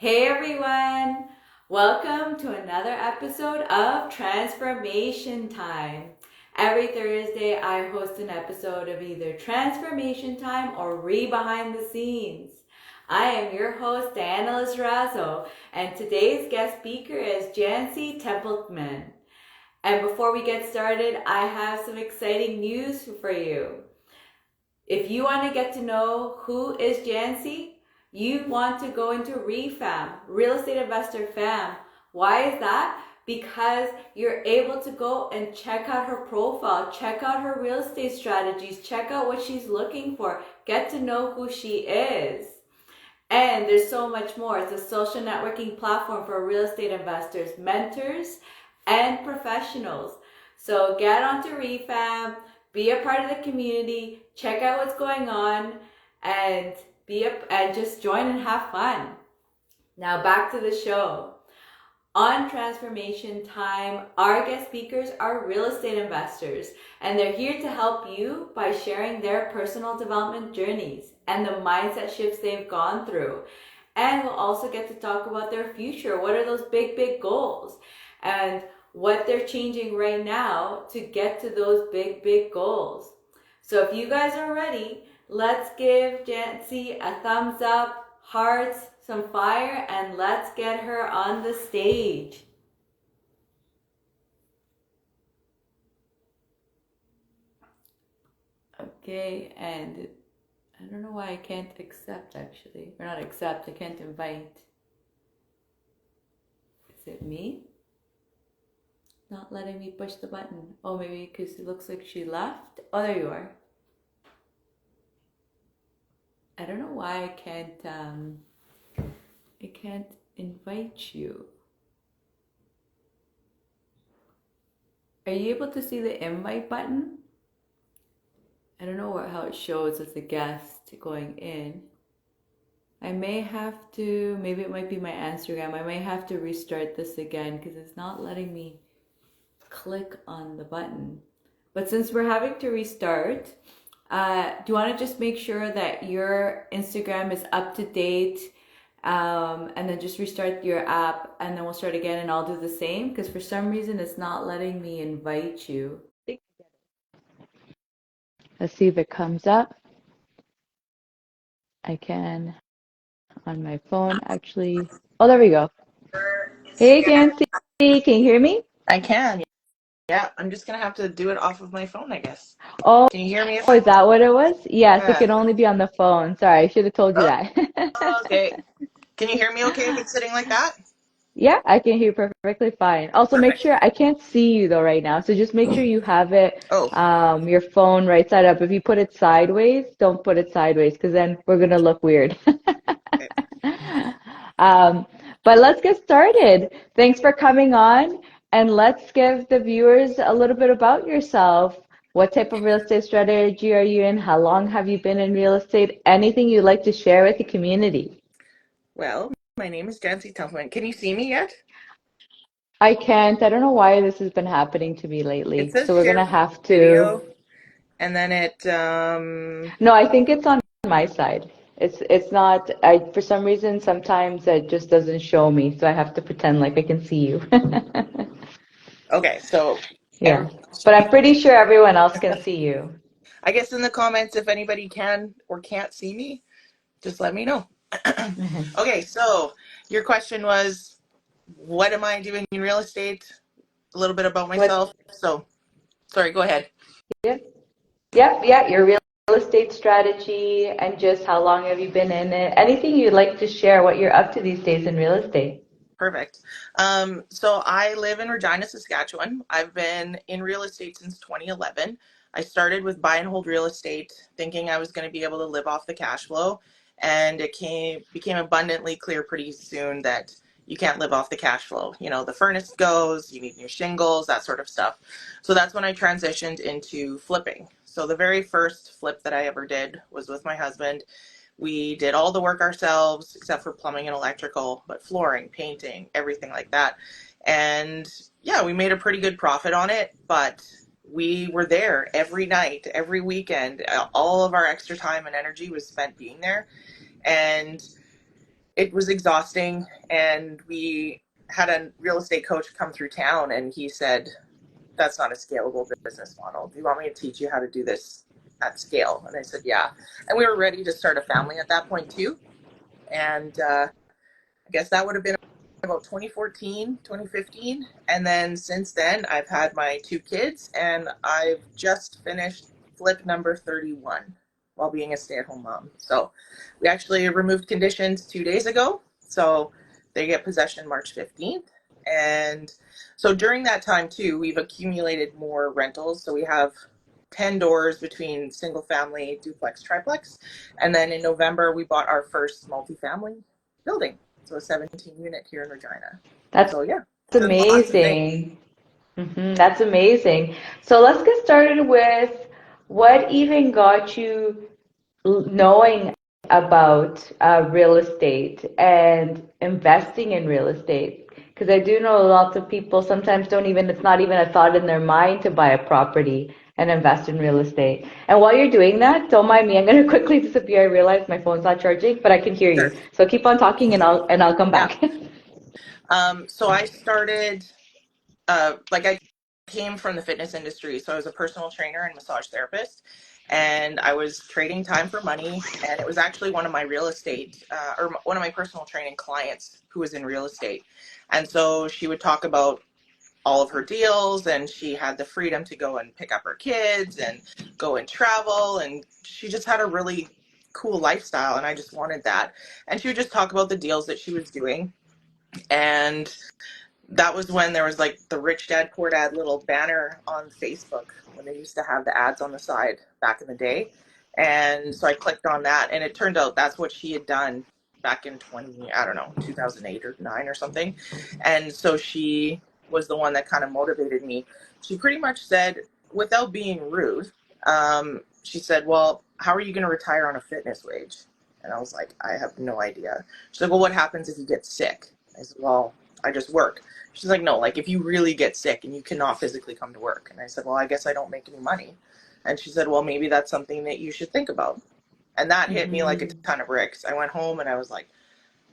Hey everyone! Welcome to another episode of Transformation Time. Every Thursday, I host an episode of either Transformation Time or Behind the Scenes. I am your host, Diana Lizarazo, and today's guest speaker is Janci Templeman. And before we get started, I have some exciting news for you. If you want to get to know who is Janci, you want to go into ReFam, Real Estate Investor Fam. Why is that? Because you're able to go and check out her profile, check out her real estate strategies, check out what she's looking for, get to know who she is. And there's so much more. It's a social networking platform for real estate investors, mentors, and professionals. So get onto ReFam, be a part of the community, check out what's going on, and just join and have fun. Now back to the show. On Transformation Time, our guest speakers are real estate investors, and they're here to help you by sharing their personal development journeys and the mindset shifts they've gone through. And we'll also get to talk about their future. What are those big goals? And what they're changing right now to get to those big goals. So if you guys are ready, let's give Janci a thumbs up, hearts, some fire, and let's get her on the stage. Okay, and I don't know why I can't accept actually. Or not accept, I can't invite. Is it me? Not letting me push the button. Oh, maybe because it looks like she left. Oh, there you are. I don't know why I can't invite you. Are you able to see the invite button? I don't know how it shows as a guest going in. I may have to, maybe it might be my Instagram. I may have to restart this again because it's not letting me click on the button. But since we're having to restart, do you want to just make sure that your Instagram is up to date, and then just restart your app, and then we'll start again, and I'll do the same because for some reason it's not letting me invite you. Let's see if it comes up. I can on my phone actually. Oh, there we go. Hey, Janci, can you hear me? I can. Yeah, I'm just gonna have to do it off of my phone, I guess. Oh, Can you hear me? is that what it was? Yes, it Yeah. can only be on the phone. Sorry, I should have told you that. Okay. Can you hear me okay if it's sitting like that? Yeah, I can hear you perfectly fine. Also, make Perfect. sure I can't see you though right now, so just make sure you have it, Oh, your phone right side up. If you put it sideways, don't put it sideways because then we're gonna look weird. okay. Um, but let's get started. Thanks for coming on, and let's give the viewers a little bit about yourself. What type of real estate strategy are you in? How long have you been in real estate? Anything you'd like to share with the community? Well, my name is Janci Templeman. Can you see me yet? I can't. I don't know why this has been happening to me It lately. says So we're share gonna have to. video, and then it No, I think it's on my side. It's not. I for some reason sometimes it just doesn't show me, so I have to pretend like I can see you. okay, so Yeah, everybody but should I'm be pretty sure everyone else can see you. I guess in the comments if anybody can or can't see me, just let me know. Okay, so your question was what am I doing in real estate? A little bit about What? myself. So, sorry, go ahead. Yep, yep. Your real estate strategy and just how long have you been in it? Anything you'd like to share? What you're up to these days in real estate? Perfect. So I live in Regina, Saskatchewan. I've been in real estate since 2011. I started with buy and hold real estate, thinking I was going to be able to live off the cash flow, and it became abundantly clear pretty soon that you can't live off the cash flow. You know, the furnace goes, you need new shingles, that sort of stuff. So that's when I transitioned into flipping. So the very first flip that I ever did was with my husband. We did all the work ourselves except for plumbing and electrical, but flooring, painting, everything like that. And yeah, we made a pretty good profit on it, but we were there every night, every weekend. All of our extra time and energy was spent being there. And it was exhausting, and we had a real estate coach come through town, and he said, that's not a scalable business model. Do you want me to teach you how to do this at scale? And I said, yeah. And we were ready to start a family at that point too. And I guess that would have been about 2014, 2015. And then since then, I've had my two kids, and I've just finished flip number 31 while being a stay-at-home mom. So we actually removed conditions 2 days ago. So they get possession March 15th. And so during that time too, we've accumulated more rentals. So we have 10 doors between single family, duplex, triplex. And then in November, we bought our first multifamily building. So a 17 unit here in Regina. That's So yeah, done lots of things. amazing. That's amazing. So let's get started with what even got you knowing about real estate and investing in real estate. Because I do know lots of people sometimes don't even, it's not even a thought in their mind to buy a property and invest in real estate. And while you're doing that, don't mind me. I'm going to quickly disappear. I realize my phone's not charging, but I can hear Sure. you. So keep on talking and I'll come Yeah. back. So I started, like I came from the fitness industry. So I was a personal trainer and massage therapist, and I was trading time for money. And it was actually one of my real estate, or one of my personal training clients who was in real estate. And so she would talk about all of her deals, and she had the freedom to go and pick up her kids and go and travel, and she just had a really cool lifestyle, and I just wanted that. And she would just talk about the deals that she was doing. And that was when there was like the Rich Dad Poor Dad little banner on Facebook, when they used to have the ads on the side back in the day. And so I clicked on that, and it turned out that's what she had done back in I don't know, 2008 or 9 or something. And so she was the one that kind of motivated me. She pretty much said, without being rude, she said, well, how are you going to retire on a fitness wage? And I was like, I have no idea. She's like, well, what happens if you get sick? I said, well, I just work. She's like, no, like if you really get sick and you cannot physically come to work. And I said, well, I guess I don't make any money. And she said, well, maybe that's something that you should think about. And that hit me like a Mhm. ton of bricks. I went home and I was like,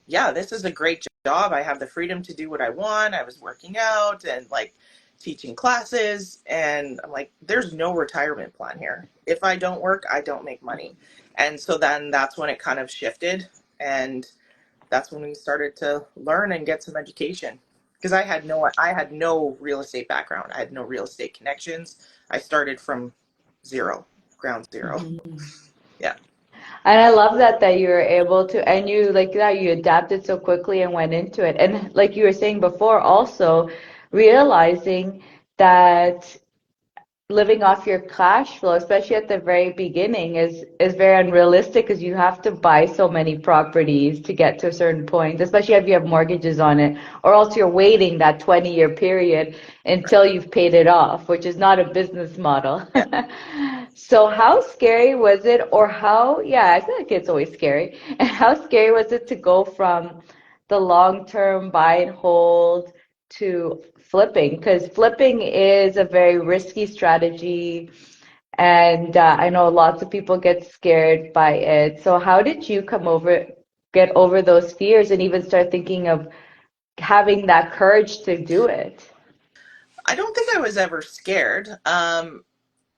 yeah, this is a great job. I have the freedom to do what I want. I was working out and like teaching classes. And I'm like, there's no retirement plan here. If I don't work, I don't make money. And so then that's when it kind of shifted. And that's when we started to learn and get some education, because I had no real estate background. I had no real estate connections. I started from zero, ground zero. Mhm. Yeah. And I love that you were able to, and you like that you adapted so quickly and went into it. And like you were saying before, also realizing that living off your cash flow, especially at the very beginning, is very unrealistic because you have to buy so many properties to get to a certain point, especially if you have mortgages on it, or else you're waiting that 20-year period until you've paid it off, which is not a business model. Yeah. So how scary was it, or how, yeah, I feel like it's always scary. And how scary was it to go from the long-term buy and hold to flipping? Because flipping is a very risky strategy, and I know lots of people get scared by it. So how did you get over those fears and even start thinking of having that courage to do it? I don't think I was ever scared.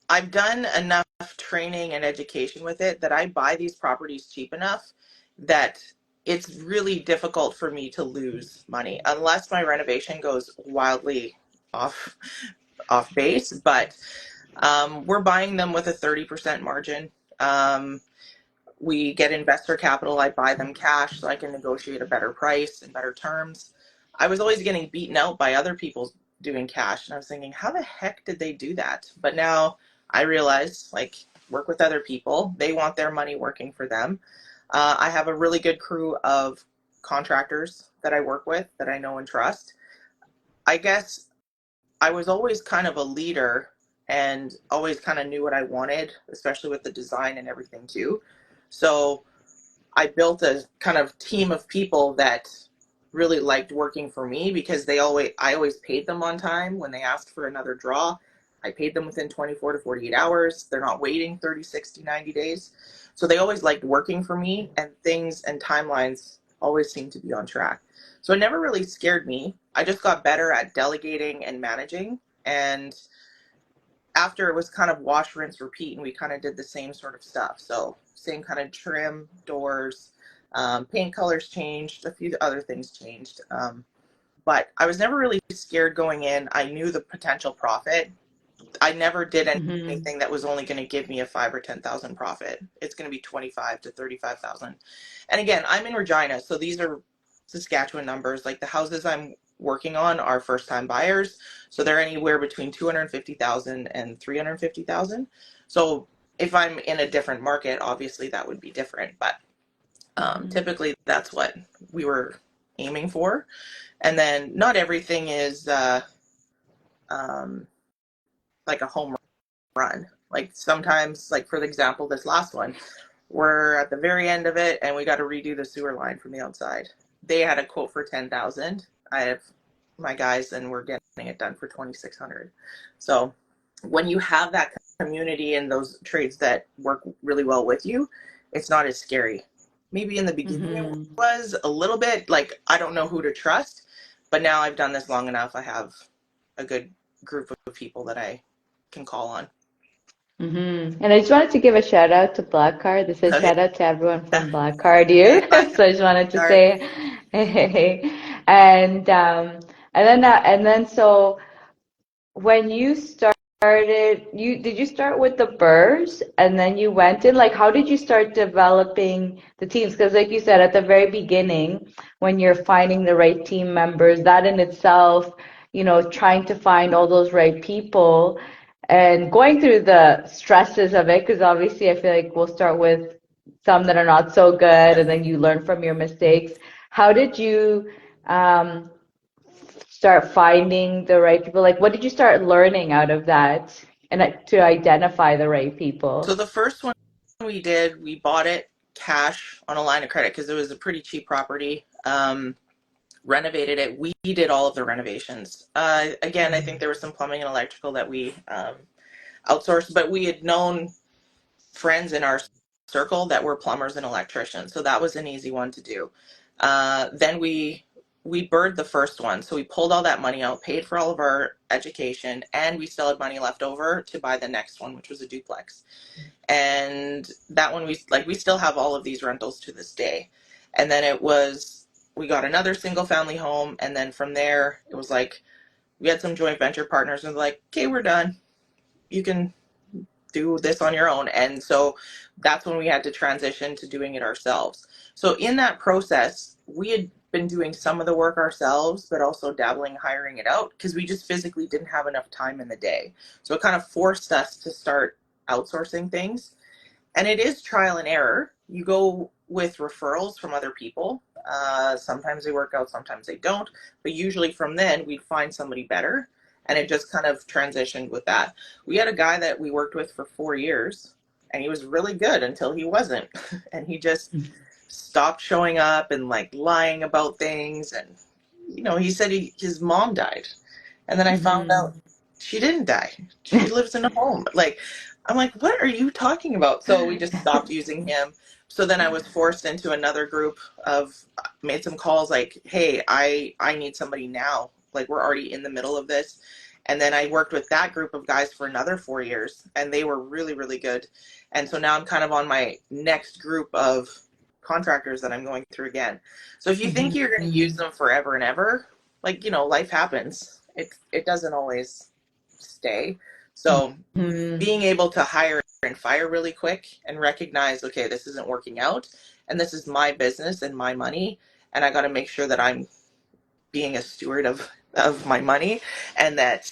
I've done enough training and education with it that I buy these properties cheap enough that it's really difficult for me to lose money unless my renovation goes wildly off base. But we're buying them with a 30% margin. Um, we get investor capital. I buy them cash so I can negotiate a better price and better terms. I was always getting beaten out by other people doing cash, and I was thinking, how the heck did they do that? But now I realize, like, work with other people. They want their money working for them. I have a really good crew of contractors that I work with that I know and trust. I guess I was always kind of a leader and always kind of knew what I wanted, especially with the design and everything too. So I built a kind of team of people that really liked working for me, because I always paid them on time. When they asked for another draw, I paid them within 24 to 48 hours. They're not waiting 30, 60, 90 days. So they always liked working for me, and things and timelines always seemed to be on track. So it never really scared me. I just got better at delegating and managing. And after it was kind of wash, rinse, repeat, and we kind of did the same sort of stuff. So same kind of trim, doors, paint colors changed, a few other things changed. But I was never really scared going in. I knew the potential profit. I never did Mm-hmm. anything that was only going to give me a 5 or 10,000 profit. It's going to be 25 to 35,000. And again, I'm in Regina, so these are Saskatchewan numbers. Like the houses I'm working on are first time buyers, so they're anywhere between 250,000 and 350,000. So if I'm in a different market, obviously that would be different, but Mm-hmm. typically that's what we were aiming for. And then not everything is um, like a home run. Like sometimes, like for example, this last one, we're at the very end of it and we got to redo the sewer line from the outside. They had a quote for 10,000. I have my guys and we're getting it done for 2,600. So when you have that community and those trades that work really well with you, it's not as scary. Maybe in the beginning it Mm-hmm. was a little bit like I don't know who to trust, but now I've done this long enough. I have a good group of people that I can call on. Mm-hmm. And I just wanted to give a shout out to Black Card. This is Okay. shout out to everyone from Black Card here. Hey, Black So I just wanted to Card. say, hey, and and then so when you started, you did you start with the burrs and then you went in? Like, how did you start developing the teams? Because, like you said, at the very beginning, when you're finding the right team members, that in itself, trying to find all those right people and going through the stresses of it, because obviously I feel like we'll start with some that are not so good Yeah. and then you learn from your mistakes. How did you um, start finding the right people? Like, what did you start learning out of that and to identify the right So people? the first one we did, we bought it cash on a line of credit because it was a pretty cheap property. Renovated it. We did all of the renovations. Again, I think there was some plumbing and electrical that we outsourced, but we had known friends in our circle that were plumbers and electricians, so that was an easy one to do. Then we bird the first one, so we pulled all that money out, paid for all of our education, and we still had money left over to buy the next one, which was a duplex. And that one we still have all of these rentals to this day. And then we got another single family home, and then from there it was like we had some joint venture partners and like, okay, we're done. You can do this on your own. And so that's when we had to transition to doing it ourselves. So in that process, we had been doing some of the work ourselves, but also dabbling hiring it out because we just physically didn't have enough time in the day. So it kind of forced us to start outsourcing things. And it is trial and error. You go with referrals from other people. Sometimes they work out, sometimes they don't. But usually from then, we'd find somebody better. And it just kind of transitioned with that. We had a guy that we worked with for 4 years, and he was really good until he wasn't. And he just stopped showing up and like lying about things. And, he said his mom died. And then I found Mm-hmm. out she didn't die. She lives in a home. Like, I'm like, what are you talking about? So we just stopped using him. So then I was forced into another group of made some calls like, hey, I need somebody now. Like we're already in the middle of this. And then I worked with that group of guys for another 4 years and they were really, really good. And so now I'm kind of on my next group of contractors that I'm going through again. So if you think you're going to use Mm-hmm. them forever and ever, like, life happens. It doesn't always stay. So Mm-hmm. being able to hire and fire really quick and recognize, okay, this isn't working out and this is my business and my money. And I got to make sure that I'm being a steward of my money and that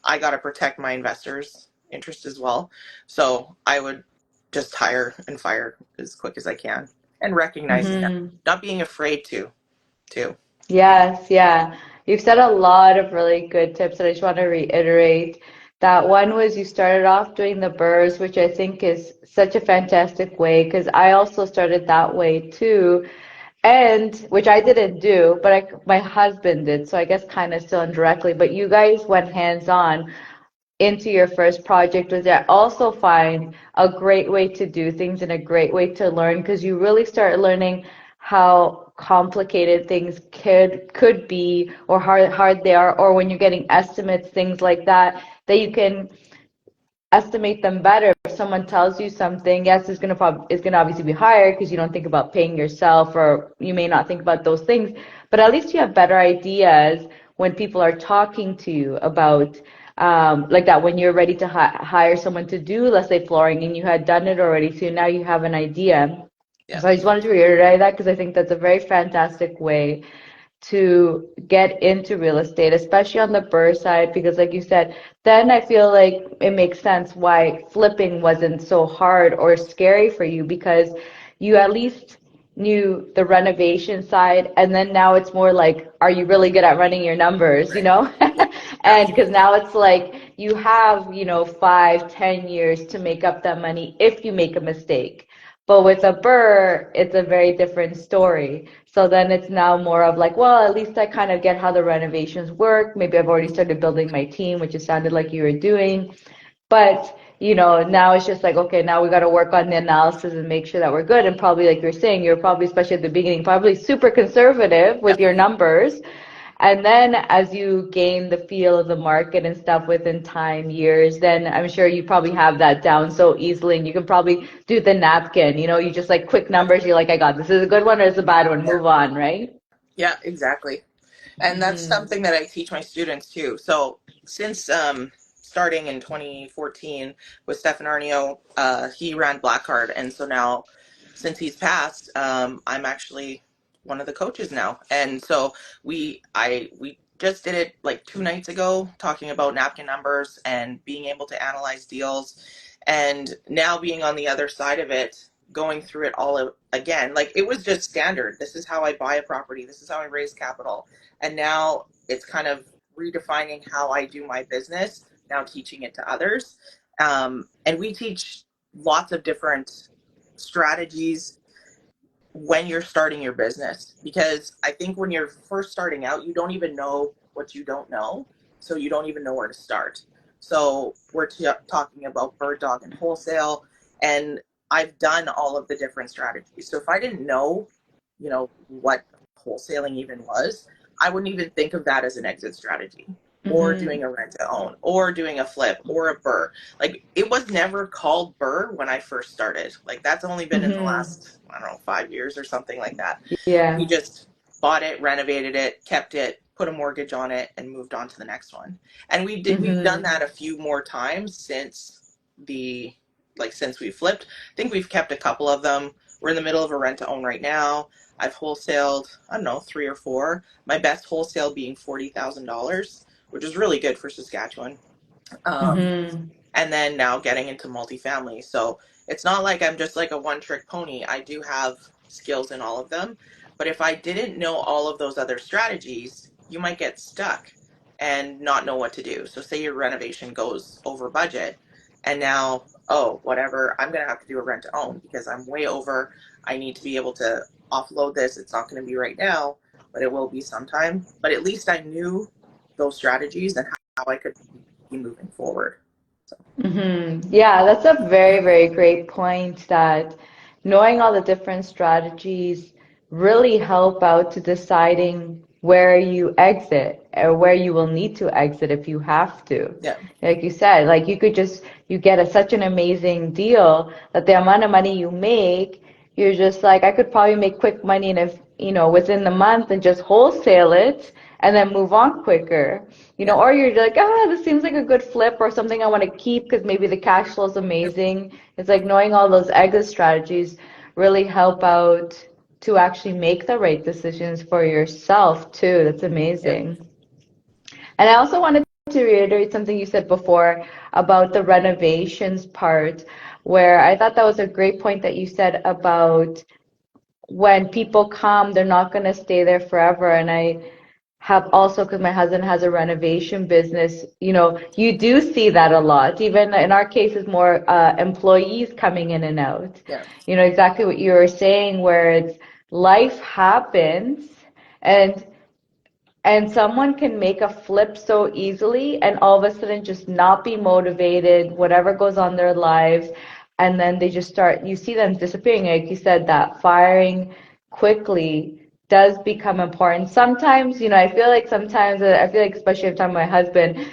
I got to protect my investors' interest as well. So I would just hire and fire as quick as I can and recognizing that, Mm-hmm. not being afraid to, too. Yes, yeah. You've said a lot of really good tips, and I just want to reiterate that one was you started off doing the burrs, which I think is such a fantastic way because I also started that way too, and which I didn't do, but my husband did, so I guess kind of still indirectly. But you guys went hands-on into your first project, which I also find a great way to do things and a great way to learn because you really start learning how complicated things could be, or hard they are, or when you're getting estimates, things like that, that you can estimate them better. If someone tells you something, yes, it's gonna obviously be higher because you don't think about paying yourself, or you may not think about those things, but at least you have better ideas when people are talking to you about like that, when you're ready to hire someone to do, let's say, flooring, and you had done it already, so now you have an idea. Yeah. So I just wanted to reiterate that because I think that's a very fantastic way to get into real estate, especially on the BRRRR side, because like you said, then I feel like it makes sense why flipping wasn't so hard or scary for you, because you at least knew the renovation side, and then now it's more like, are you really good at running your numbers, you Right. know? Yeah. And because now it's like you have, 5, 10 years to make up that money if you make a mistake. But with a BRRRR, it's a very different story. So then it's now more of like, well, at least I kind of get how the renovations work. Maybe I've already started building my team, which it sounded like you were doing. But, now it's just like, okay, now we got to work on the analysis and make sure that we're good. And probably, like you're saying, you're probably, especially at the beginning, probably super conservative with Yep. your numbers. And then as you gain the feel of the market and stuff within time, years, then I'm sure you probably have that down so easily. And you can probably do the napkin, you just like quick Yep. numbers. You're like, I got this. Is a good one or is a bad one? Yeah. Move on, right? Yeah, exactly. And that's Mm-hmm. something that I teach my students too. So since starting in 2014 with Stefan Arnio, he ran Blackcard, and so now, since he's passed, I'm actually one of the coaches now. And so we just did it like 2 nights ago, talking about napkin numbers and being able to analyze deals, and now being on the other side of it, going through it all again. Like, it was just standard. This is how I buy a property. This is how I raise capital. And now it's kind of redefining how I do my business, now teaching it to others. And we teach lots of different strategies when you're starting your business, because I think when you're first starting out, you don't even know what you don't know, so you don't even know where to start. So we're talking about bird dog and wholesale, and I've done all of the different strategies. So if I didn't know, what wholesaling even was, I wouldn't even think of that as an exit strategy, or Mm-hmm. doing a rent to own, or doing a flip, or a BRRRR. Like, it was never called BRRRR when I first started. Like, that's only been in the Mm-hmm. last, I don't know, 5 years or something like that. We Yeah. just bought it, renovated it, kept it, put a mortgage on it, and moved on to the next one. And we've done Mm-hmm. that a few more times the since we flipped. I think we've kept a couple of them. We're in the middle of a rent to own right now. I've wholesaled, I don't know, 3 or 4. My best wholesale being $40,000, which is really good for Saskatchewan. Um, Mm-hmm. and then now getting into multifamily. So it's not like I'm just like a one trick pony. I do have skills in all of them. But if I didn't know all of those other strategies, you might get stuck and not know what to do. So say your renovation goes over budget, and now, oh, whatever, I'm going to have to do a rent to own because I'm way over. I need to be able to offload this. It's not going to be right now, but it will be sometime. But at least I knew those strategies and how I could be moving forward. So, Yeah, that's a very, very great point, that knowing all the different strategies really help out to deciding where you exit or where you will need to exit if you have to. yeah. Like you said, like you get such an amazing deal that the amount of money you make, you're just like, I could probably make quick money, and if, within the month, and just wholesale it and then move on quicker. Yeah. Or you're like, this seems like a good flip or something I want to keep because maybe the cash flow is amazing. It's like knowing all those exit strategies really help out to actually make the right decisions for yourself too. That's Yeah. amazing. And I also wanted to reiterate something you said before about the renovations part, where I thought that was a great point that you said about when people come, they're not going to stay there forever. And I have also, because my husband has a renovation business, you do see that a lot. Even in our case, it's more employees coming in and out. Yeah. Exactly what you were saying, where it's life happens, and someone can make a flip so easily and all of a sudden just not be motivated, whatever goes on their lives, and then they just start, you see them disappearing, like you said, that firing quickly does become important. Sometimes, I feel like especially if I'm talking to my husband,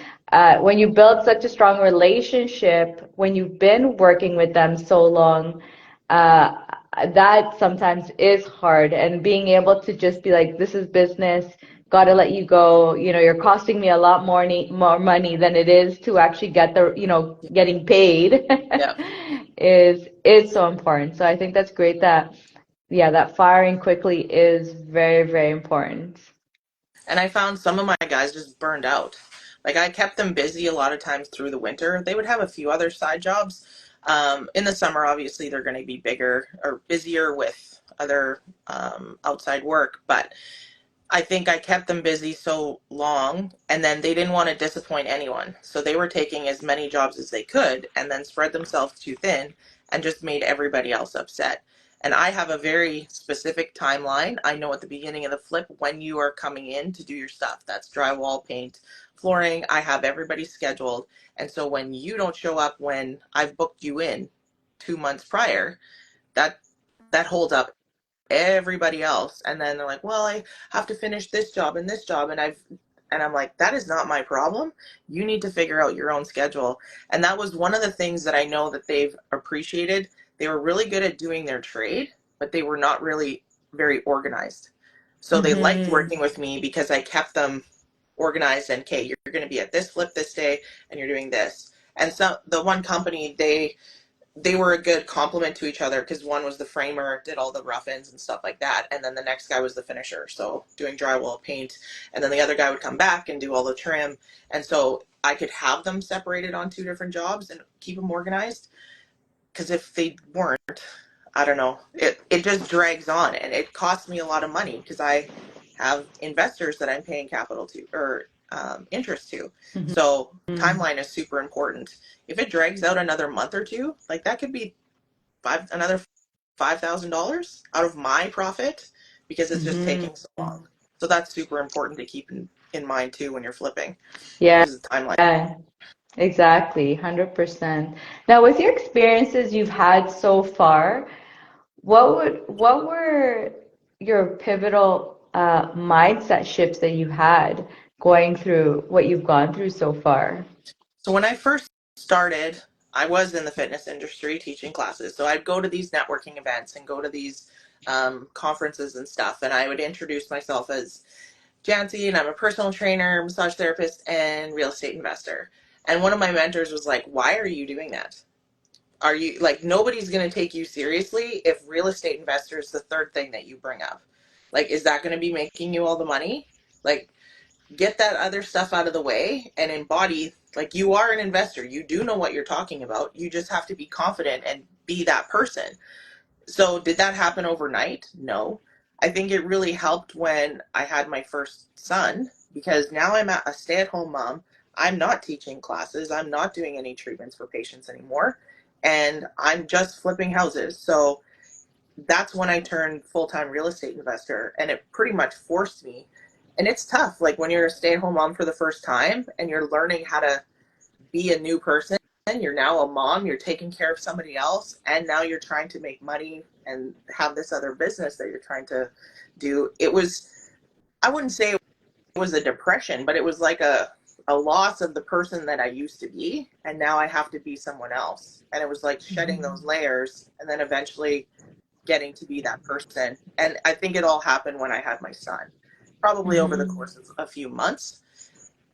when you build such a strong relationship, when you've been working with them so long, uh, that sometimes is hard. And being able to just be like, this is business, gotta let you go. You're costing me a lot more money than it is to actually get getting paid Yeah. is so important. So I think that's great that, yeah, that firing quickly is very, very important. And I found some of my guys just burned out. Like I kept them busy a lot of times through the winter. They would have a few other side jobs. In the summer, obviously, they're going to be bigger or busier with other outside work. But I think I kept them busy so long, and then they didn't want to disappoint anyone. So they were taking as many jobs as they could and then spread themselves too thin and just made everybody else upset. And I have a very specific timeline. I know at the beginning of the flip when you are coming in to do your stuff. That's drywall, paint, flooring. I have everybody scheduled. And so when you don't show up when I've booked you in 2 months prior, that that holds up everybody else. And then they're like, well, I have to finish this job and this job, and I'm like, that is not my problem. You need to figure out your own schedule. And that was one of the things that I know that they've appreciated. They were really good at doing their trade, but they were not really very organized. So they liked Mm-hmm. working with me because I kept them organized and, okay, you're going to be at this flip this day and you're doing this. And so the one company, they were a good complement to each other because one was the framer, did all the rough ends and stuff like that, and then the next guy was the finisher, so doing drywall, paint, and then the other guy would come back and do all the trim. And so I could have them separated on two different jobs and keep them organized, because if they weren't, I don't know, it just drags on, and it costs me a lot of money because I have investors that I'm paying capital to, or interest to. So Mm-hmm. timeline is super important. If it drags out another month or two, like that could be another $5,000 out of my profit because it's just Mm-hmm. taking so long. So that's super important to keep in mind too when you're flipping, Yeah, is the timeline. exactly, 100%. Now, with your experiences you've had so far, what were your pivotal mindset shifts that you had going through what you've gone through so far? So when I first started, I was in the fitness industry teaching classes. So I'd go to these networking events and go to these conferences and stuff, and I would introduce myself as Janci, and I'm a personal trainer, massage therapist, and real estate investor. And one of my mentors was like, why are you doing that? Are you like, nobody's going to take you seriously if real estate investor is the third thing that you bring up? Like, is that going to be making you all the money? Like, get that other stuff out of the way and embody, like, you are an investor. You do know what you're talking about. You just have to be confident and be that person. So did that happen overnight? No. I think it really helped when I had my first son, because now I'm a stay-at-home mom. I'm not teaching classes. I'm not doing any treatments for patients anymore. And I'm just flipping houses. So that's when I turned full-time real estate investor, and it pretty much forced me. And it's tough, like when you're a stay-at-home mom for the first time and you're learning how to be a new person. You're now a mom, you're taking care of somebody else, and now you're trying to make money and have this other business that you're trying to do. It was, I wouldn't say it was a depression, but it was like a loss of the person that I used to be, and now I have to be someone else. And it was like shedding those layers and then eventually getting to be that person. And I think it all happened when I had my son, probably over the Mm-hmm. course of a few months.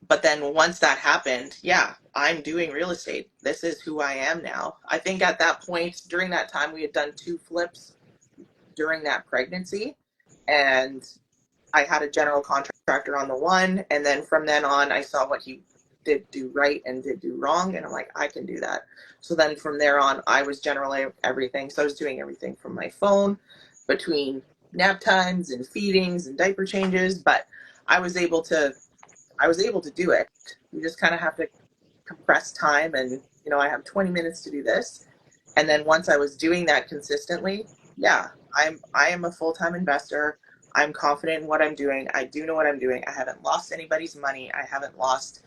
But then once that happened, yeah, I'm doing real estate. This is who I am now. I think at that point, during that time, we had done 2 flips during that pregnancy. And I had a general contractor on the one. And then from then on, I saw what he did do right and did do wrong. And I'm like, I can do that. So then from there on, I was generally everything. So I was doing everything from my phone, between nap times and feedings and diaper changes. But I was able to I was able to do it. You just kind of have to compress time, and I have 20 minutes to do this. And then once I was doing that consistently, yeah, I am a full-time investor. I'm confident in what I'm doing. I do know what I'm doing. I haven't lost anybody's money. I haven't lost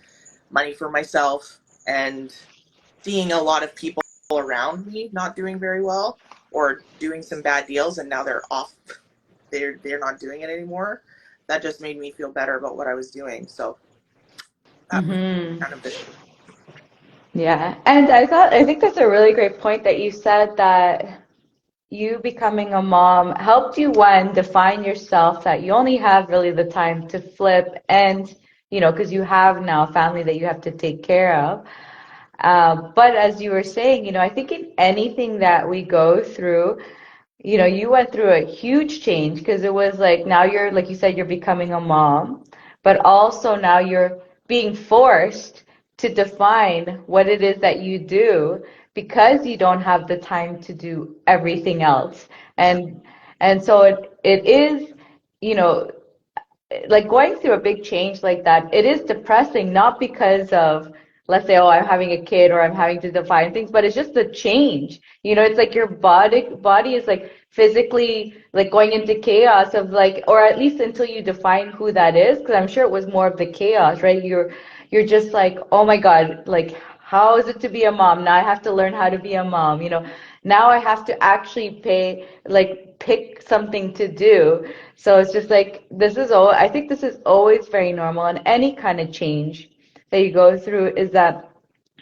money for myself. And seeing a lot of people around me not doing very well or doing some bad deals, and now they're off they're not doing it anymore, that just made me feel better about what I was doing. So that was Mm-hmm. kind of the shift. Yeah. And I think that's a really great point that you said that you becoming a mom helped you one define yourself that you only have really the time to flip and because you have now a family that you have to take care of. But as you were saying, I think in anything that we go through, you went through a huge change because it was like now you're, like you said, you're becoming a mom, but also now you're being forced to define what it is that you do because you don't have the time to do everything else. Yeah. And so it is, you know, like going through a big change like that, it is depressing, not because of, let's say, oh, I'm having a kid or I'm having to define things, but it's just the change. It's like your body is like physically like going into chaos of like, or at least until you define who that is, because I'm sure it was more of the chaos, right? You're just like, oh my God, like how is it to be a mom? Now I have to learn how to be a mom. Now I have to actually pick something to do. So it's just like I think this is always very normal, and any kind of change that you go through is that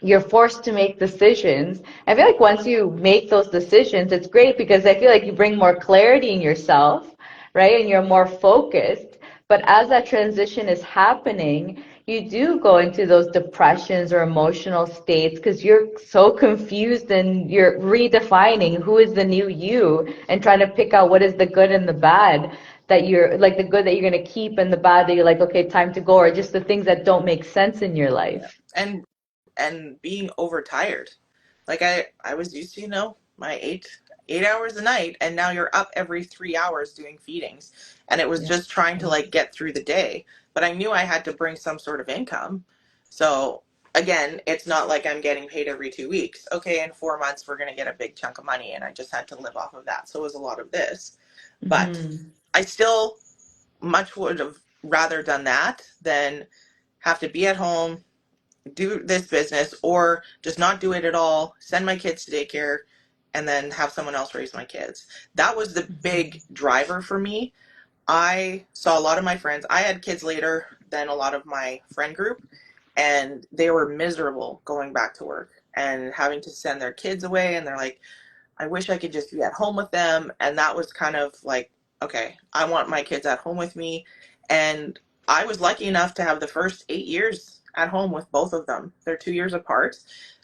you're forced to make decisions. I feel like once you make those decisions, it's great because I feel like you bring more clarity in yourself, right? And you're more focused. But as that transition is happening, you do go into those depressions or emotional states because you're so confused and you're redefining who is the new you and trying to pick out what is the good and the bad that you're like the good that you're going to keep and the bad that you're like, okay, time to go, or just the things that don't make sense in your Yeah. life. And being overtired. Like I was used to, my 8 hours a night, and now you're up every 3 hours doing feedings. And it was Yeah. just trying to like get through the day. But I knew I had to bring some sort of income. So again, it's not like I'm getting paid every 2 weeks. Okay, in 4 months we're gonna get a big chunk of money, and I just had to live off of that. So it was a lot of this. But Hmm. I still much would have rather done that than have to be at home, do this business, or just not do it at all, send my kids to daycare, and then have someone else raise my kids. That was the big driver for me. I saw a lot of my friends. I had kids later than a lot of my friend group, and they were miserable going back to work and having to send their kids away. And they're like, I wish I could just be at home with them. And that was kind of like, okay, I want my kids at home with me. And I was lucky enough to have the first 8 years at home with both of them. They're 2 years apart.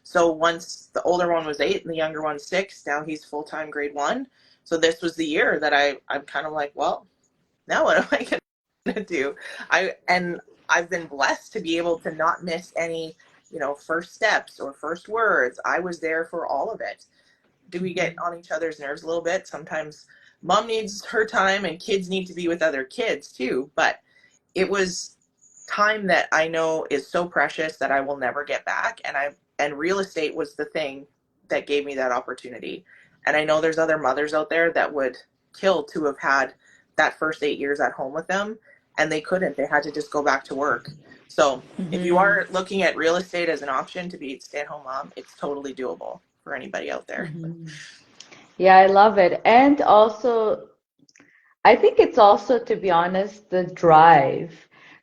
So once the older one was 8 and the younger one's 6, now he's full-time grade 1. So this was the year that I'm kind of like, well, now what am I going to do? I've been blessed to be able to not miss any, first steps or first words. I was there for all of it. Do we get on each other's nerves a little bit? Sometimes mom needs her time and kids need to be with other kids too. But it was time that I know is so precious that I will never get back. And real estate was the thing that gave me that opportunity. And I know there's other mothers out there that would kill to have had that first 8 years at home with them, and they couldn't. They had to just go back to work. So if you Hmm. are looking at real estate as an option to be a stay-at-home mom, it's totally doable for anybody out there. Hmm. Yeah, I love it. And also, I think it's also, to be honest, the drive,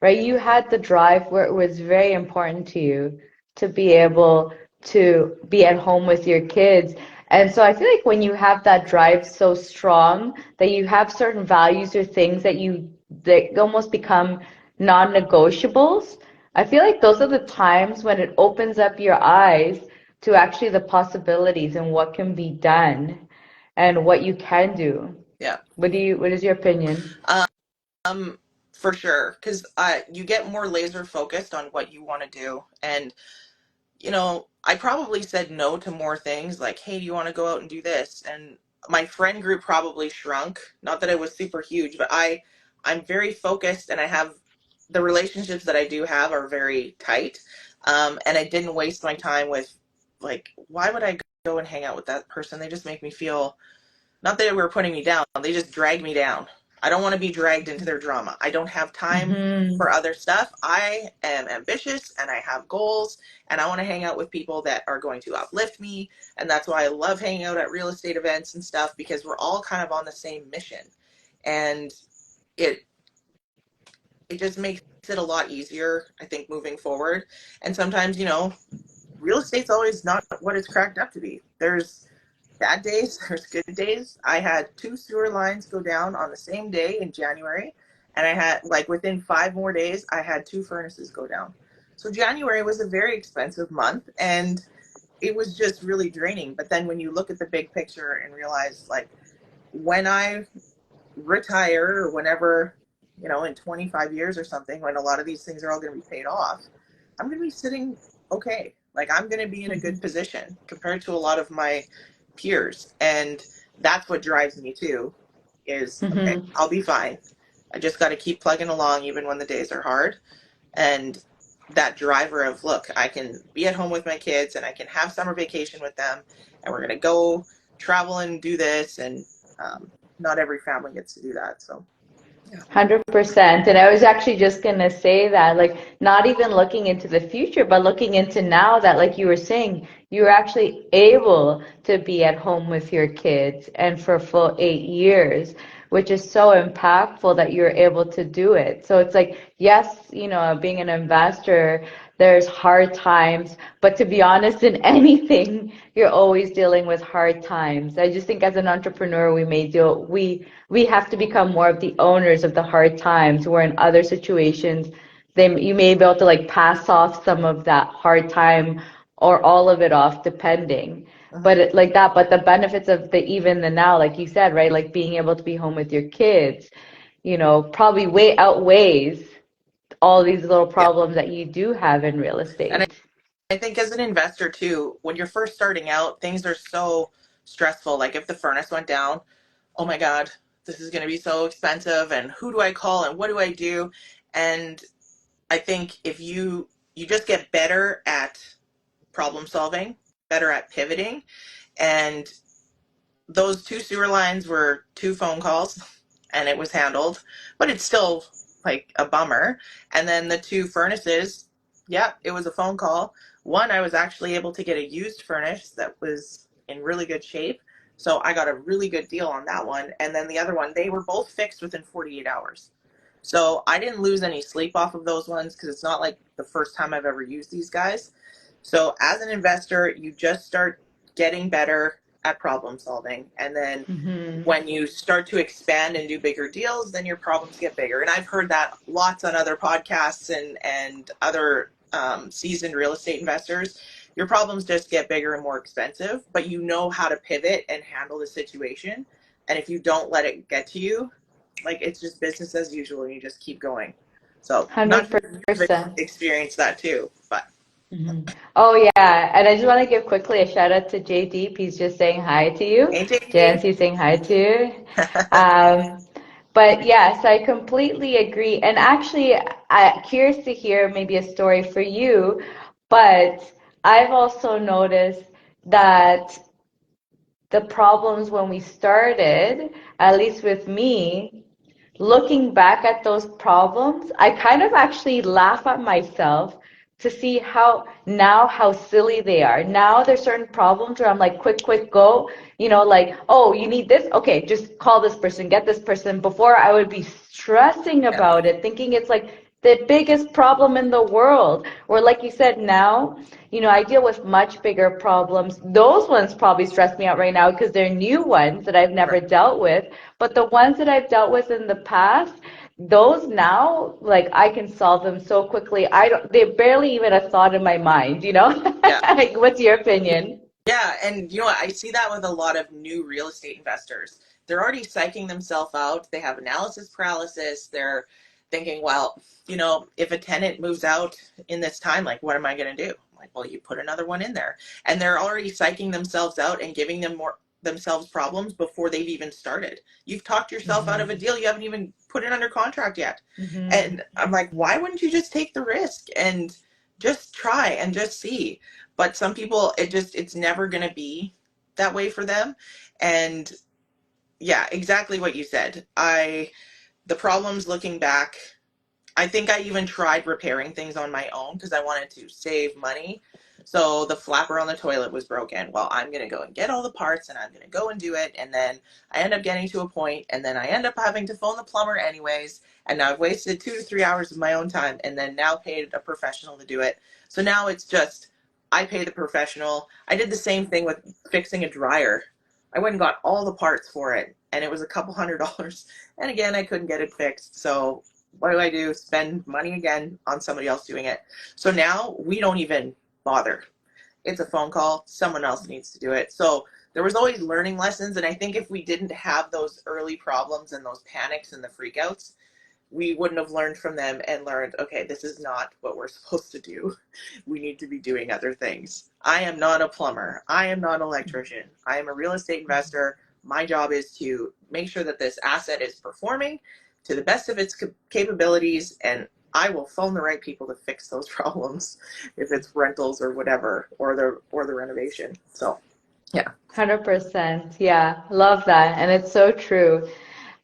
right? You had the drive where it was very important to you to be able to be at home with your kids. And so I feel like when you have that drive so strong that you have certain values or things that almost become non-negotiables, I feel like those are the times when it opens up your eyes to actually the possibilities and what can be done and what you can do. Yeah. What is your opinion? Um, for sure, because you get more laser focused on what you want to do. And I probably said no to more things like, hey, do you want to go out and do this? And my friend group probably shrunk. Not that it was super huge, but I'm very focused, and I have the relationships that I do have are very tight. And I didn't waste my time with like, why would I go and hang out with that person? They just make me feel, not that they were putting me down, they just drag me down. I don't want to be dragged into their drama. I don't have time Hmm. for other stuff. I am ambitious and I have goals, and I want to hang out with people that are going to uplift me. And that's why I love hanging out at real estate events and stuff, because we're all kind of on the same mission. and it it just makes it a lot easier, I think, moving forward. And sometimes, real estate's always not what it's cracked up to be. There's bad days, there's good days. I had 2 sewer lines go down on the same day in January, and I had, like, within 5 more days, I had 2 furnaces go down. So January was a very expensive month, and it was just really draining. But then when you look at the big picture and realize, like, when I retire or whenever, in 25 years or something, when a lot of these things are all going to be paid off, I'm going to be sitting okay. Like, I'm going to be in a good position compared to a lot of my peers. And that's what drives me too, is, okay, I'll be fine. I just got to keep plugging along even when the days are hard. And that driver of, look, I can be at home with my kids and I can have summer vacation with them, and we're going to go travel and do this. And not every family gets to do that. So, yeah. 100%. And I was actually just going to say that, like, not even looking into the future, but looking into now that, like you were saying, you're actually able to be at home with your kids and for a full 8 years, which is so impactful that you're able to do it. So it's like, yes, being an investor, there's hard times, but to be honest, in anything, you're always dealing with hard times. I just think as an entrepreneur, we have to become more of the owners of the hard times, where in other situations, you may be able to like pass off some of that hard time or all of it off, depending. But but the benefits of the now, like you said, right? Like being able to be home with your kids, probably way outweighs all these little Yeah. problems that you do have in real And estate. I think as an investor too, when you're first starting out, things are so stressful. Like, if the furnace went down, oh my God, this is going to be so expensive. And who do I call and what do I do? And I think if you just get better at problem solving, better at pivoting, and those 2 sewer lines were 2 phone calls and it was handled, but it's still like a bummer. And then the 2 furnaces, yeah, it was a phone call. One, I was actually able to get a used furnace that was in really good shape. So I got a really good deal on that one. And then the other one, they were both fixed within 48 hours. So I didn't lose any sleep off of those ones because it's not like the first time I've ever used these guys. So as an investor, you just start getting better at problem solving. And then when you start to expand and do bigger deals, then your problems get bigger. And I've heard that lots on other podcasts and other seasoned real estate investors. Your problems just get bigger and more expensive, but you know how to pivot and handle the situation. And if you don't let it get to you, like, it's just business as usual and you just keep going. So, not sure if you've 100%. experienced that too, but. Oh yeah, and I just want to give quickly a shout out to J Deep. He's just saying hi to you. Hey, JD. Janci saying hi to you. But yes, I completely agree. And actually, I'm curious to hear maybe a story for you. But I've also noticed that the problems when we started, at least with me, looking back at those problems, I kind of actually laugh at myself to see how silly they are. Now there's certain problems where I'm like, quick, quick, go. Like, oh, you need this? Okay, just call this person, get this person. Before I would be stressing Yeah, about it, thinking it's like the biggest problem in the world. Or like you said, now, I deal with much bigger problems. Those ones probably stress me out right now because they're new ones that I've never right. dealt with. But the ones that I've dealt with in the past, those now, like I can solve them so quickly. They're barely even a thought in my mind. Yeah. Like, what's your opinion? Yeah, and you know what? I see that with a lot of new real estate investors. They're already psyching themselves out. They have analysis paralysis. They're thinking, well, if a tenant moves out in this time, like, what am I going to do? I'm like, well, you put another one in there. And they're already psyching themselves out and giving themselves problems before they've even started. You've talked yourself out of a deal. You haven't even put it under contract yet. Mm-hmm. And I'm like, why wouldn't you just take the risk and just try and just see? But some people, it's never going to be that way for them. And yeah, exactly what you said. The problems looking back, I think I even tried repairing things on my own because I wanted to save money. So the flapper on the toilet was broken. Well, I'm going to go and get all the parts and I'm going to go and do it. And then I end up getting to a point and then I end up having to phone the plumber anyways. And now I've wasted 2 to 3 hours of my own time and then now paid a professional to do it. So now it's just, I pay the professional. I did the same thing with fixing a dryer. I went and got all the parts for it and it was a couple $100. And again, I couldn't get it fixed. So what do? Spend money again on somebody else doing it. So now we don't even bother. It's a phone call. Someone else needs to do it. So there was always learning lessons. And I think if we didn't have those early problems and those panics and the freakouts, we wouldn't have learned from them and learned, okay, this is not what we're supposed to do. We need to be doing other things. I am not a plumber. I am not an electrician. I am a real estate investor. My job is to make sure that this asset is performing to the best of its capabilities, and I will phone the right people to fix those problems if it's rentals or whatever, or the renovation. So yeah. 100%. Yeah, love that. And it's so true.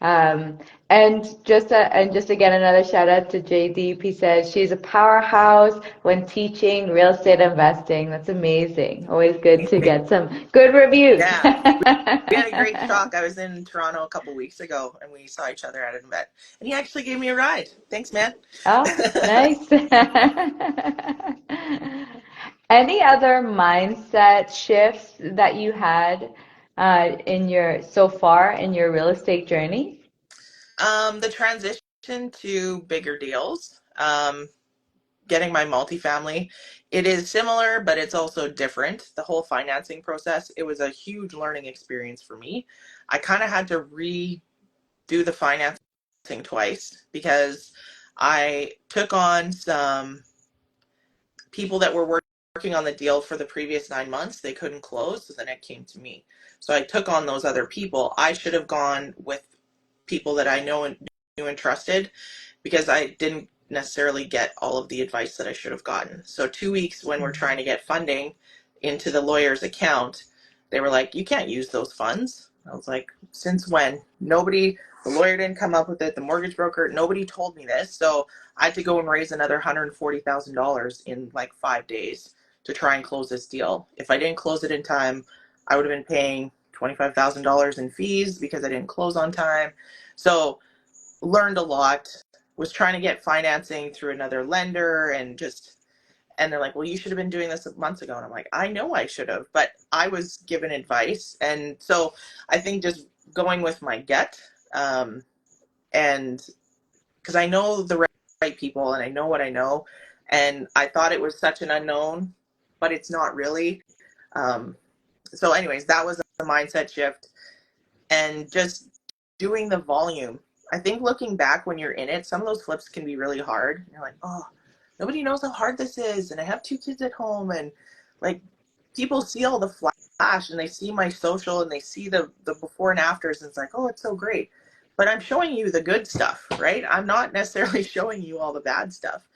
Um, and just again, another shout out to JDeep. He says she's a powerhouse when teaching real estate investing. That's amazing. Always good to get some good reviews. Yeah. We had a great talk. I was in Toronto a couple weeks ago and we saw each other at an event. And he actually gave me a ride. Thanks, man. Oh, nice. Any other mindset shifts that you had in your so far in your real estate journey? The transition to bigger deals, getting my multifamily, it is similar, but it's also different. The whole financing process, it was a huge learning experience for me. I kind of had to redo the financing twice because I took on some people that were working on the deal for the previous 9 months. They couldn't close, so then it came to me. So I took on those other people. I should have gone with people that I know and knew and trusted because I didn't necessarily get all of the advice that I should have gotten. So 2 weeks when we're trying to get funding into the lawyer's account, they were like, you can't use those funds. I was like, since when? Nobody, the lawyer didn't come up with it, the mortgage broker, nobody told me this. So I had to go and raise another $140,000 in like 5 days to try and close this deal. If I didn't close it in time, I would have been paying $25,000 in fees because I didn't close on time. So learned a lot, was trying to get financing through another lender and they're like, well, you should have been doing this months ago. And I'm like, I know I should have, but I was given advice. And so I think just going with my gut, and because I know the right people and I know what I know. And I thought it was such an unknown, but it's not really. So anyways, that was a mindset shift and just doing the volume. I think looking back when you're in it, some of those flips can be really hard. You're like, oh, nobody knows how hard this is. And I have 2 kids at home. And like people see all the flash and they see my social and they see the before and afters. And it's like, oh, it's so great. But I'm showing you the good stuff, right? I'm not necessarily showing you all the bad stuff.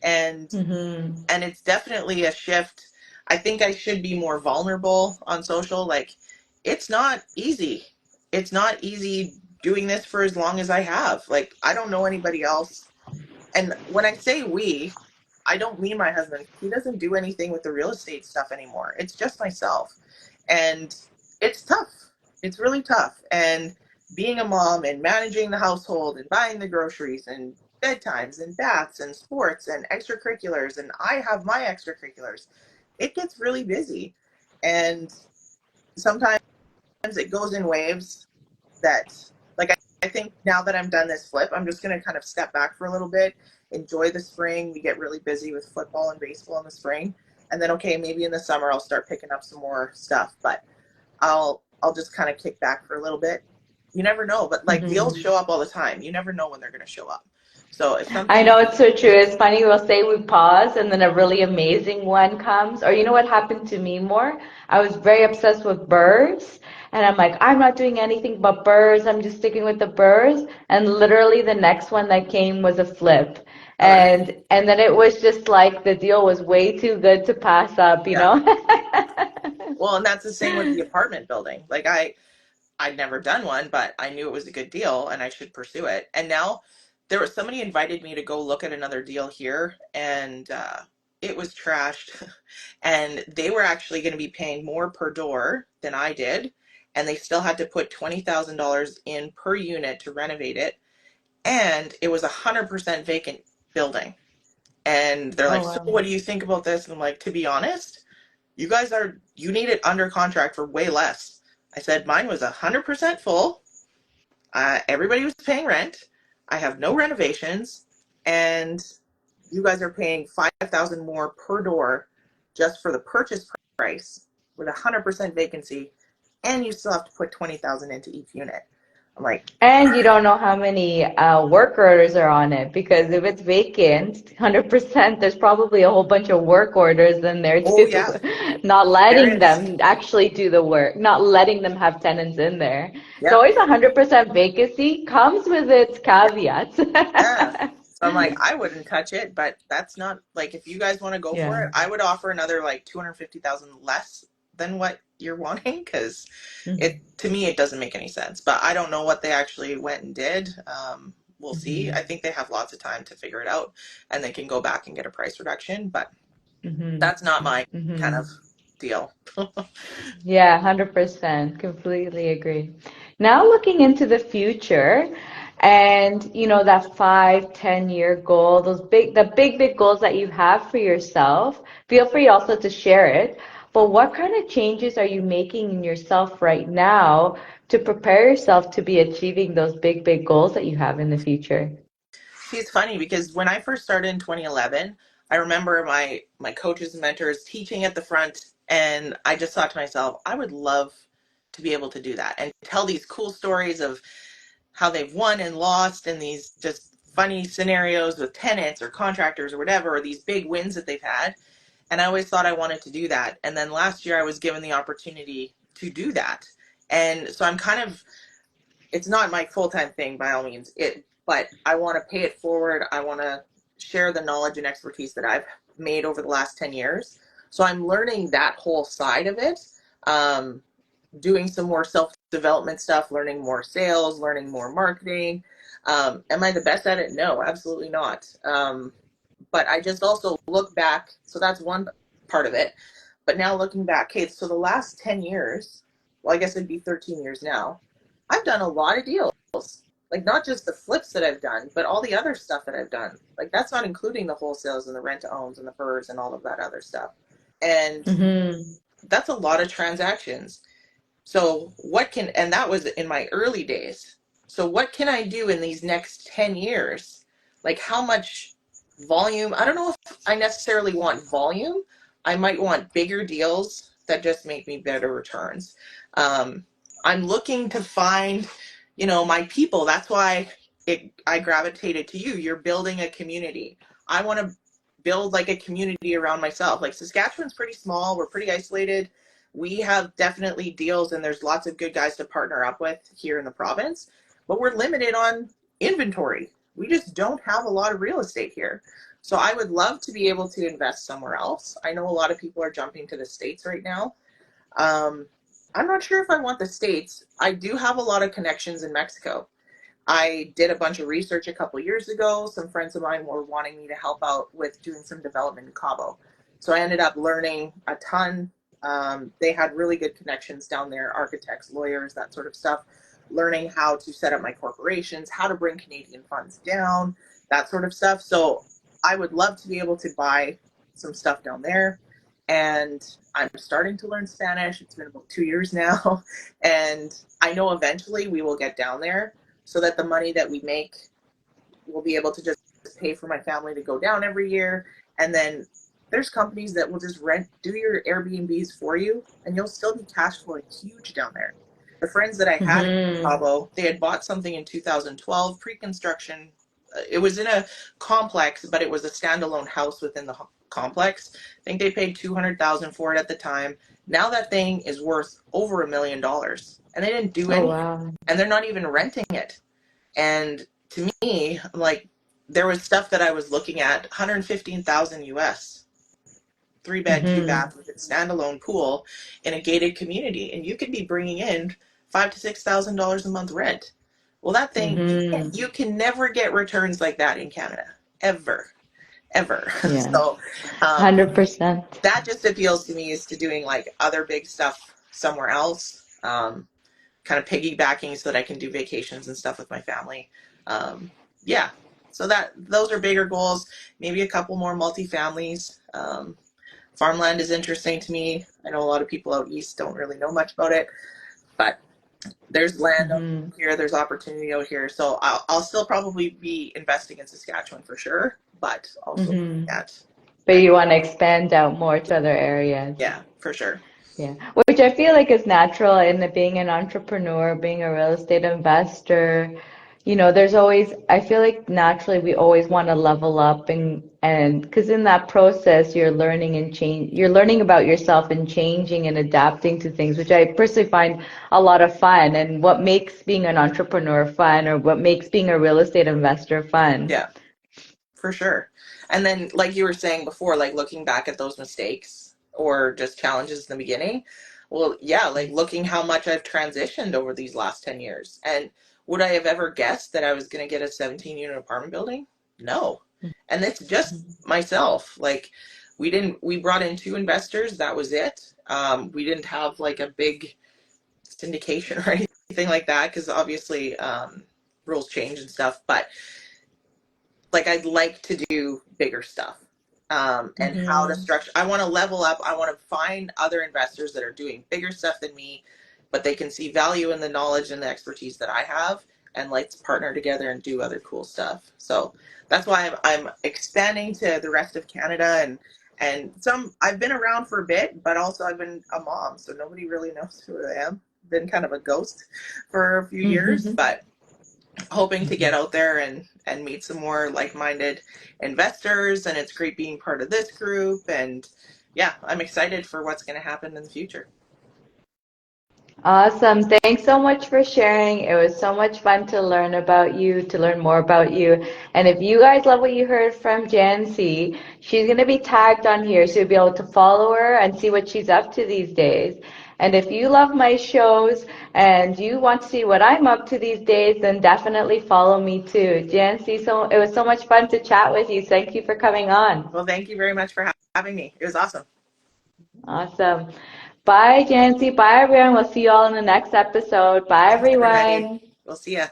And Mm-hmm. and it's definitely a shift. I think I should be more vulnerable on social. Like, it's not easy. It's not easy doing this for as long as I have. Like, I don't know anybody else. And when I say we, I don't mean my husband. He doesn't do anything with the real estate stuff anymore. It's just myself. And it's tough. It's really tough. And being a mom and managing the household and buying the groceries and bedtimes and baths and sports and extracurriculars, and I have my extracurriculars, it gets really busy. And sometimes it goes in waves that, like, I think now that I'm done this flip, I'm just going to kind of step back for a little bit, enjoy the spring. We get really busy with football and baseball in the spring. And then, okay, maybe in the summer I'll start picking up some more stuff, but I'll just kind of kick back for a little bit. You never know, but like deals Mm-hmm. show up all the time. You never know when they're going to show up. So if I something, know it's so true. It's funny, we'll say we pause and then a really amazing one comes. Or you know what happened to me more? I was very obsessed with birds and I'm like, I'm not doing anything but birds. I'm just sticking with the birds. And literally the next one that came was a flip. all right, And then it was just like the deal was way too good to pass up, you yeah. know? Well, and that's the same with the apartment building. I'd never done one, but I knew it was a good deal and I should pursue it. And now there was somebody invited me to go look at another deal here, and it was trashed. And they were actually going to be paying more per door than I did, and they still had to put $20,000 in per unit to renovate it, and it was 100% vacant building. And they're Oh like, so wow. what do you think about this? And I'm like, to be honest, you need it under contract for way less. I said mine was 100% full. Everybody was paying rent. I have no renovations, and you guys are paying 5,000 more per door just for the purchase price with 100% vacancy, and you still have to put 20,000 into each unit. I'm like, And you don't know how many work orders are on it because if it's vacant, 100%, there's probably a whole bunch of work orders in there oh too. yeah, Not there letting is. them actually do the work, not letting them have tenants in there. So Yep. always 100% vacancy comes with its caveats. Yeah. So I'm like, I wouldn't touch it, but that's not like, if you guys want to go for Yeah. it, I would offer another like 250,000 less than what you're wanting, because Mhm. it, to me, it doesn't make any sense. But I don't know what they actually went and did. We'll see. I Mhm. think they have lots of time to figure it out, and they can go back and get a price reduction, but Mhm. that's not my kind of Mhm. deal. Yeah, 100%. Completely agree. Now looking into the future and that 5, 10 year goal, the big goals that you have for yourself, feel free also to share it. But what kind of changes are you making in yourself right now to prepare yourself to be achieving those big goals that you have in the future? See, it's funny because when I first started in 2011, I remember my coaches and mentors teaching at the front, and I just thought to myself, I would love to be able to do that and tell these cool stories of how they've won and lost, and these just funny scenarios with tenants or contractors or whatever, or these big wins that they've had. And I always thought I wanted to do that. And then last year I was given the opportunity to do that. And so I'm kind of, it's not my full-time thing by all means, but I want to pay it forward. I want to share the knowledge and expertise that I've made over the last 10 years. So I'm learning that whole side of it. um, Doing some more self-development stuff, learning more sales, learning more marketing. Am I the best at it? No, absolutely not. But I just also look back, so that's one part of it. But now looking back, okay, so the last 10 years, well, I guess it'd be 13 years now, I've done a lot of deals. Like, not just the flips that I've done, but all the other stuff that I've done. Like, that's not including the wholesales and the rent to owns and the FERS and all of that other stuff. And Mm-hmm. that's a lot of transactions. So and that was in my early days. So what can I do in these next 10 years? Like, how much volume? I don't know if I necessarily want volume. I might want bigger deals that just make me better returns. Um, I'm looking to find, my people. That's why I gravitated to you. You're building a community. I want to build like a community around myself. Like, Saskatchewan's pretty small. We're pretty isolated. We have definitely deals, and there's lots of good guys to partner up with here in the province, but we're limited on inventory. We just don't have a lot of real estate here. So I would love to be able to invest somewhere else. I know a lot of people are jumping to the States right now. um, I'm not sure if I want the States. I do have a lot of connections in Mexico. I did a bunch of research a couple years ago. Some friends of mine were wanting me to help out with doing some development in Cabo. So I ended up learning a ton. They had really good connections down there, architects, lawyers, that sort of stuff. Learning how to set up my corporations, how to bring Canadian funds down, that sort of stuff. So I would love to be able to buy some stuff down there. And I'm starting to learn Spanish. It's been about 2 years now. And I know eventually we will get down there, so that the money that we make will be able to just pay for my family to go down every year. And then there's companies that will just do your Airbnbs for you, and you'll still be cash flowing huge down there. The friends that I had in Mm-hmm. Cabo, they had bought something in 2012, pre-construction. It was in a complex, but it was a standalone house within the complex. I think they paid 200,000 for it at the time. Now that thing is worth over $1 million, and they didn't do Oh anything, wow. and they're not even renting it. And to me, like, there was stuff that I was looking at, 115,000 US, 3 bed, two Mm-hmm. bath with a standalone pool in a gated community, and you could be bringing in $5,000 to $6,000 a month rent. Well, that thing, Mm-hmm. you can never get returns like that in Canada, ever, ever. Yeah. So um, 100%. that just appeals to me as to doing like other big stuff somewhere else, kind of piggybacking so that I can do vacations and stuff with my family. Yeah, so that those are bigger goals. Maybe a couple more multifamilies. Farmland is interesting to me. I know a lot of people out east don't really know much about it, but there's land out Mm-hmm. here, there's opportunity out here. So I'll still probably be investing in Saskatchewan for sure, but also looking Mm-hmm. at, But you want to expand out more to other areas. yeah, for sure. Yeah, which I feel like is natural in the being an entrepreneur, being a real estate investor. You know, there's always, I feel like naturally we always want to level up and because in that process you're learning and change, you're learning about yourself and changing and adapting to things, which I personally find a lot of fun. And what makes being an entrepreneur fun, or what makes being a real estate investor fun. Yeah, for sure. And then, like you were saying before, like looking back at those mistakes or just challenges in the beginning, well, yeah, like looking how much I've transitioned over these last 10 years. And would I have ever guessed that I was going to get a 17-unit apartment building? No. And it's just myself. Like, we brought in two investors. That was it. We didn't have like a big syndication or anything like that because obviously rules change and stuff. But like I'd like to do bigger stuff. And how to Mm-hmm. structure. I want to level up. I want to find other investors that are doing bigger stuff than me, but they can see value in the knowledge and the expertise that I have, and let's partner together and do other cool stuff. So that's why I'm expanding to the rest of Canada, and some I've been around for a bit, but also I've been a mom, so nobody really knows who I am. Been kind of a ghost for a few years, but hoping to get out there and meet some more like-minded investors, and it's great being part of this group. And yeah, I'm excited for what's going to happen in the future. Awesome. Thanks so much for sharing. It was so much fun to learn about you, to learn more about you. And if you guys love what you heard from Janci, she's going to be tagged on here, so you'll be able to follow her and see what she's up to these days. And if you love my shows and you want to see what I'm up to these days, then definitely follow me too. Janci, so it was so much fun to chat with you. Thank you for coming on. Well, thank you very much for having me. It was awesome. Awesome. Bye, Janci. Bye, everyone. We'll see you all in the next episode. Bye, Thanks, everybody. everyone. We'll see ya.